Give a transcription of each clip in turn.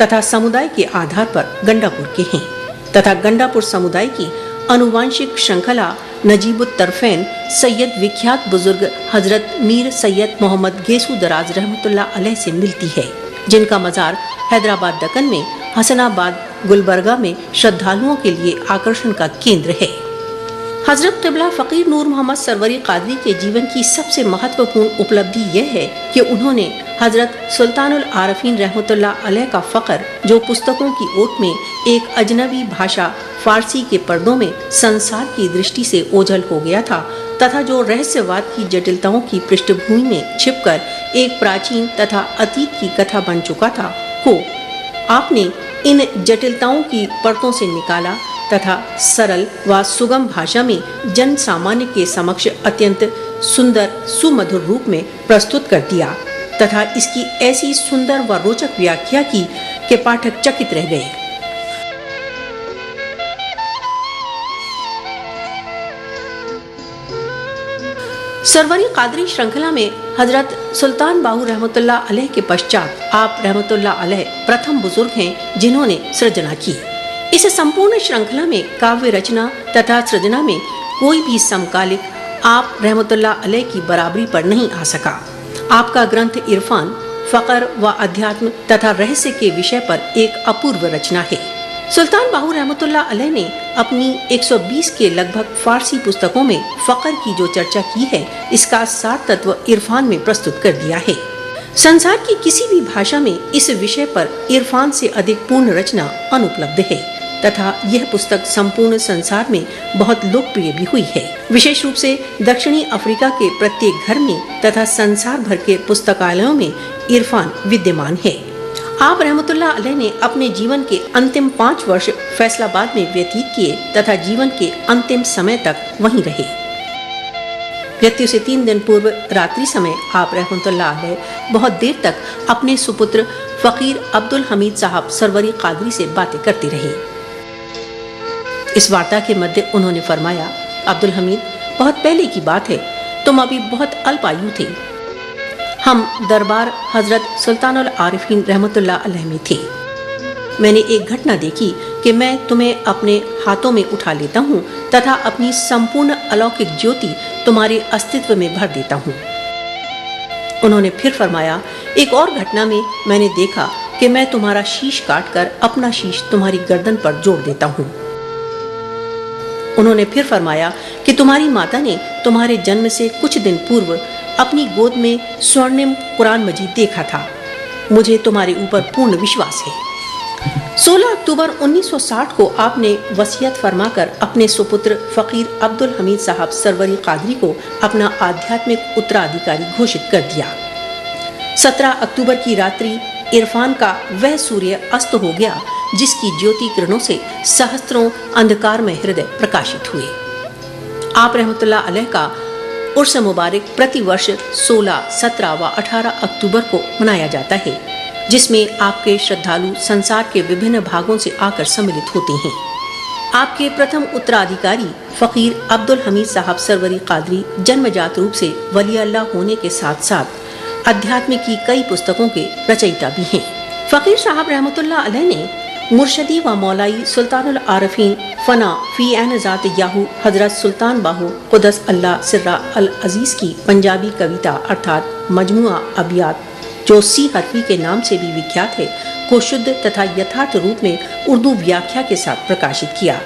तथा समुदाय के आधार पर गंडापुर के हैं तथा गंडापुर समुदाय की अनुवांशिक श्रृंखला नजीबुत तरफैन सैयद विख्यात बुजुर्ग हजरत मीर सैयद मोहम्मद गेसू दराज रहमतुल्लाह अलैह से मिलती है, जिनका मजार हैदराबाद दक्कन में हसनाबाद गुलबर्गा में श्रद्धालुओं के लिए आकर्षण का केंद्र है। हजरत क़िबला फ़कीर नूर मोहम्मद सरवरी क़ादरी के जीवन की सबसे महत्वपूर्ण उपलब्धि यह है कि उन्होंने हजरत सुल्तानुल आरफीन रहमतुल्लाह अलैह का फ़ख्र, जो पुस्तकों की ओट में एक अजनबी भाषा फारसी के पर्दों में संसार की दृष्टि से ओझल हो गया था तथा जो रहस्यवाद की जटिलताओं की पृष्ठभूमि में छिपकर एक प्राचीन तथा अतीत की कथा बन चुका था, को आपने इन जटिलताओं की परतों से निकाला तथा सरल व सुगम भाषा में जन सामान्य के समक्ष अत्यंत सुंदर सुमधुर रूप में प्रस्तुत कर दिया तथा इसकी ऐसी सुंदर व रोचक व्याख्या की कि पाठक चकित रह गए। सरवरी क़ादरी श्रृंखला में हजरत सुल्तान बाहू रहमतुल्लाह अलैह के पश्चात आप रहमतुल्लाह अलैह प्रथम बुजुर्ग हैं जिन्होंने सृजना की। इस संपूर्ण श्रृंखला में काव्य रचना तथा सृजना में कोई भी समकालिक आप रहमतुल्लाह अलैह की बराबरी पर नहीं आ सका। आपका ग्रंथ इरफान, फ़क्र व अध्यात्म तथा रहस्य के विषय पर एक अपूर्व रचना है। सुल्तान बाहू रहमतुल्लाह अलैह ने अपनी 120 के लगभग फारसी पुस्तकों में फ़क्र की जो चर्चा की है, इसका सार तत्व इरफान में प्रस्तुत कर दिया है। संसार की किसी भी भाषा में इस विषय पर इरफान से अधिक पूर्ण रचना अनुपलब्ध है तथा यह पुस्तक संपूर्ण संसार में बहुत लोकप्रिय भी हुई है। विशेष रूप से दक्षिणी अफ्रीका के प्रत्येक घर में तथा संसार भर के पुस्तकालयों में इरफान विद्यमान है। आप रहमतुल्लाह अलैह ने अपने जीवन के अंतिम 5 वर्ष फैसलाबाद में व्यतीत किए तथा जीवन के अंतिम समय तक वहीं रहे। मृत्यु से 3 दिन पूर्व रात्रि समय आप रहमतुल्लाह अलैह बहुत देर तक अपने सुपुत्र फ़कीर अब्दुल हमीद साहब सरवरी क़ादरी से बातें करते रहे। इस वार्ता के मध्य उन्होंने फरमाया, अब्दुल हमीद, बहुत पहले की बात है, तुम अभी बहुत अल्प आयु थे। हम दरबार हजरत सुल्तानुल आरिफीन रहमतुल्लाह अलैह में थे। मैंने एक घटना देखी कि मैं तुम्हें अपने हाथों में उठा लेता हूँ तथा अपनी संपूर्ण अलौकिक ज्योति तुम्हारे अस्तित्व में भर देता हूँ। उन्होंने फिर फरमाया, एक और घटना में मैंने देखा कि मैं तुम्हारा शीश काटकर अपना शीश तुम्हारी गर्दन पर जोड़ देता हूँ। उन्होंने फिर फरमाया कि तुम्हारी माता ने तुम्हारे जन्म से कुछ दिन पूर्व अपनी गोद में स्वर्णिम कुरान मजीद देखा था। मुझे तुम्हारे ऊपर पूर्ण विश्वास है। 16 अक्टूबर 1960 को आपने वसीयत फरमाकर अपने सुपुत्र फ़कीर अब्दुल हमीद साहब सरवरी क़ादरी को अपना आध्यात्मिक उत्तराधिकारी घोषित कर दिया। 17 अक्टूबर की रात्रि इरफान का वह सूर्य अस्त हो गया जिसकी ज्योति किरणों से सहस्त्रों अंधकारमय हृदय प्रकाशित हुए। आप रहमतुल्लाह अलैह का उर्स मुबारक प्रतिवर्ष 16, 17 व 18 अक्टूबर को मनाया जाता है, जिसमें आपके श्रद्धालु संसार के विभिन्न भागों से आकर सम्मिलित होते हैं। आपके प्रथम उत्तराधिकारी फ़कीर अब्दुल हमीद साहब सरवरी क़ादरी जन्मजात रूप से वली अल्लाह होने के साथ साथ अध्यात्म की कई पुस्तकों के रचयिता भी हैं। फ़कीर साहब रहमतुल्लाह अलैह ने मुर्शदी व मौलाई सुल्तानुल आरफीन फना फी ऐन ज़ात याहू हजरत सुल्तान बाहू क़ुद्दस अल्लाह सिर्रा अल अज़ीज़ की पंजाबी कविता अर्थात मजमुआ अबियात, जो सी हरफी के नाम से भी विख्यात है, को शुद्ध तथा यथार्थ रूप में उर्दू व्याख्या के साथ प्रकाशित किया,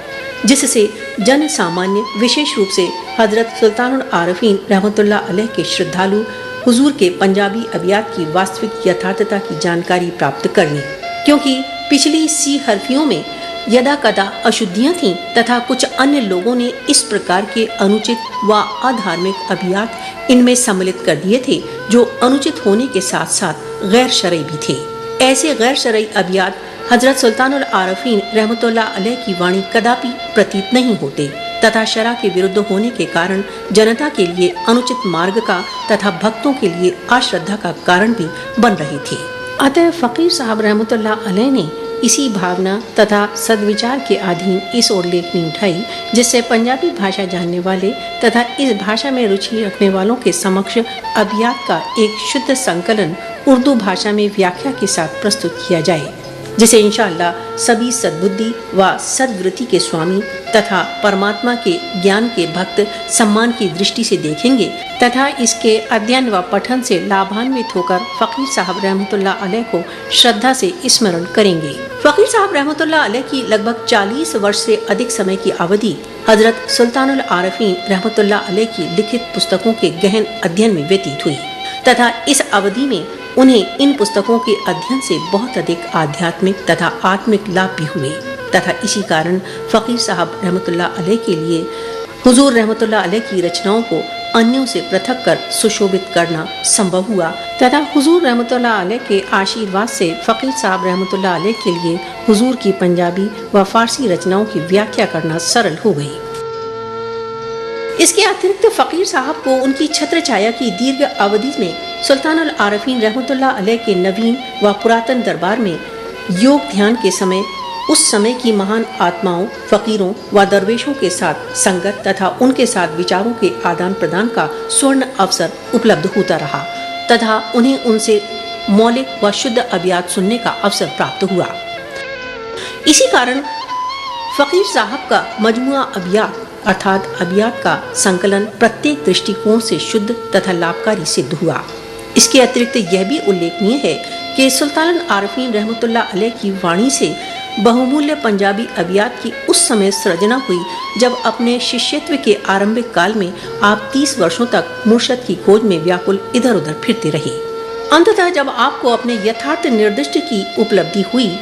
जिससे जन सामान्य विशेष रूप से हजरत सुल्तानुल आरफीन रहमतुल्लाह अलैह के श्रद्धालु हुजूर के पंजाबी अबियात की वास्तविक यथार्थता की जानकारी प्राप्त कर लें, क्योंकि पिछली सी हरफियों में यदा कदा अशुद्धियां थीं तथा कुछ अन्य लोगों ने इस प्रकार के अनुचित व अधार्मिक अभियात इनमें सम्मिलित कर दिए थे, जो अनुचित होने के साथ साथ गैर शरई भी थे। ऐसे गैर शरई अभियात हजरत सुल्तानुल आरफीन रहमतुल्लाह अलैह की वाणी कदापि प्रतीत नहीं होते तथा शरा के विरुद्ध होने के कारण जनता के लिए अनुचित मार्ग का तथा भक्तों के लिए अश्रद्धा का कारण भी बन रहे थे। अतः फ़कीर साहब रहमतुल्लाह अलैह ने इसी भावना तथा सद्विचार के अधीन इस ओर लेखनी उठाई, जिससे पंजाबी भाषा जानने वाले तथा इस भाषा में रुचि रखने वालों के समक्ष अभियात का एक शुद्ध संकलन उर्दू भाषा में व्याख्या के साथ प्रस्तुत किया जाए। जिसे इंशाअल्लाह सभी सद्बुद्धि व सद्वृत्ति के स्वामी तथा परमात्मा के ज्ञान के भक्त सम्मान की दृष्टि से देखेंगे तथा इसके अध्ययन व पठन से लाभान्वित होकर फकीर साहब रहमतुल्लाह अलैह को श्रद्धा से स्मरण करेंगे। फकीर साहब रहमतुल्लाह अलैह की लगभग 40 वर्ष से अधिक समय की अवधि हजरत सुल्तानुल आरफीन रहमतुल्लाह अलैह की लिखित पुस्तकों के गहन अध्ययन में व्यतीत हुई तथा इस अवधि में उन्हें इन पुस्तकों के अध्ययन से बहुत अधिक आध्यात्मिक तथा आत्मिक लाभ भी हुए तथा इसी कारण फकीर साहब रहमतुल्लाह अलैह के लिए हुजूर रहमतुल्लाह अलैह की रचनाओं को अन्यों से पृथक कर सुशोभित करना संभव हुआ तथा हुजूर रहमतुल्लाह अलैह के आशीर्वाद से फकीर साहब रहमतुल्लाह अलैह के लिए हुजूर की पंजाबी व फारसी रचनाओं की व्याख्या करना सरल हो गई। इसके अतिरिक्त फकीर साहब को उनकी छत्र छाया की दीर्घ अवधि में सुल्तानुल आरफीन रहमतुल्लाह अलैह के नवीन व पुरातन दरबार में योग ध्यान के समय उस समय की महान आत्माओं, फकीरों व दरवेशों के साथ संगत तथा उनके साथ विचारों के आदान प्रदान का स्वर्ण अवसर उपलब्ध होता रहा तथा उन्हें उनसे मौलिक व शुद्ध अबियात सुनने का अवसर प्राप्त हुआ। इसी कारण फकीर साहब का मजमुआ अबियात अर्थात अबियात का संकलन प्रत्येक दृष्टिकोण से शुद्ध तथा लाभकारी सिद्ध हुआ। इसके अतिरिक्त यह भी उल्लेखनीय है कि सुल्तान आरफीन रहमतुल्लाह अलैह की वाणी से बहुमूल्य पंजाबी अबियात की उस समय सृजना हुई जब अपने शिष्यत्व के आरंभिक काल में आप 30 वर्षों तक मुर्शद की खोज में व्याकुल इधर उधर फिरते रहे। अंततः जब आपको अपने यथार्थ निर्दिष्ट की उपलब्धि हुई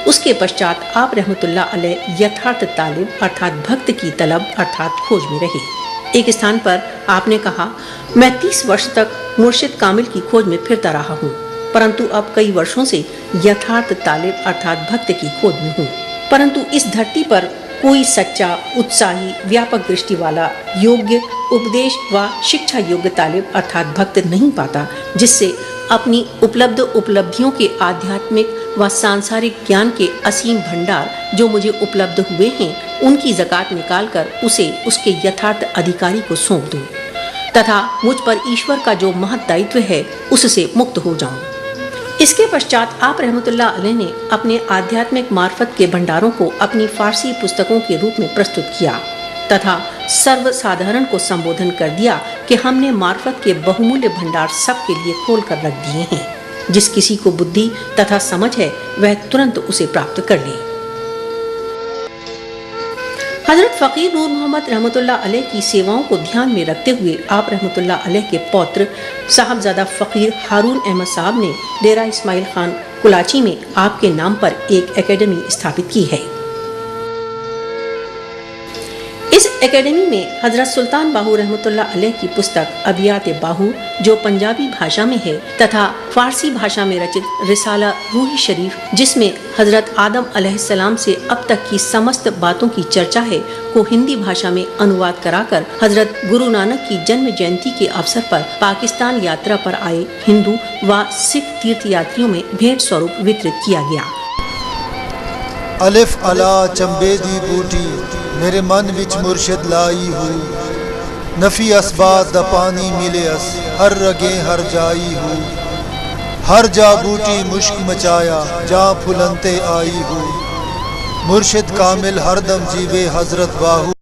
उसके पश्चात आप रहमतुल्लाह अलैह यथार्थ तालिब अर्थात भक्त की तलब अर्थात खोज में रहे। एक स्थान पर आपने कहा, मैं 30 वर्ष तक मुर्शिद कामिल की खोज में फिरता रहा हूँ, परंतु अब कई वर्षों से यथार्थ तालिब अर्थात भक्त की खोज में हूँ। परंतु इस धरती पर कोई सच्चा, उत्साही, व्यापक दृष्टि वाला, योग्य, उपदेश व शिक्षा योग्य तालिब अर्थात भक्त नहीं पाता जिससे अपनी उपलब्ध उपलब्धियों के आध्यात्मिक व सांसारिक ज्ञान के असीम भंडार जो मुझे उपलब्ध हुए हैं उनकी ज़कात निकालकर उसे उसके यथार्थ अधिकारी को सौंप दूं तथा मुझ पर ईश्वर का जो महत् दायित्व है उससे मुक्त हो जाऊं। इसके पश्चात आप रहमतुल्लाह अलैह ने अपने आध्यात्मिक मार्फत के भंडारों को अपनी फारसी पुस्तकों के रूप में प्रस्तुत किया तथा सर्वसाधारण को संबोधन कर दिया कि हमने मार्फत के बहुमूल्य भंडार सबके लिए खोल कर रख दिए हैं, जिस किसी को बुद्धि तथा समझ है वह तुरंत उसे प्राप्त कर ले। हजरत फकीर नूर मोहम्मद रहमतुल्लाह अलैह की सेवाओं को ध्यान में रखते हुए आप रहमतुल्लाह अलैह के पौत्र साहबजादा फकीर हारून अहमद साहब ने डेरा इस्माइल खान कुलाची में आपके नाम पर एक एकेडमी स्थापित की है। इस एकेडमी में हजरत सुल्तान बाहू रहमतुल्लाह अलैह की पुस्तक अबियात बाहू जो पंजाबी भाषा में है तथा फारसी भाषा में रचित रिसाला रूही शरीफ जिसमें हजरत आदम अलैहिस्सलाम से अब तक की समस्त बातों की चर्चा है को हिंदी भाषा में अनुवाद कराकर हजरत गुरु नानक की जन्म जयंती के अवसर पर पाकिस्तान यात्रा पर आए हिंदू व सिख तीर्थ यात्रियों में भेंट स्वरूप वितरित किया गया। अलिफ अला चंबे दी बूटी मेरे मन विच मुर्शिद लाई हूँ, नफी असबात द पानी मिले अस हर रगे हर जाई हूँ, हर जा बूटी मुश्क मचाया जा फुलंते आई हूँ, मुर्शिद कामिल हरदम जीवे हजरत बाहू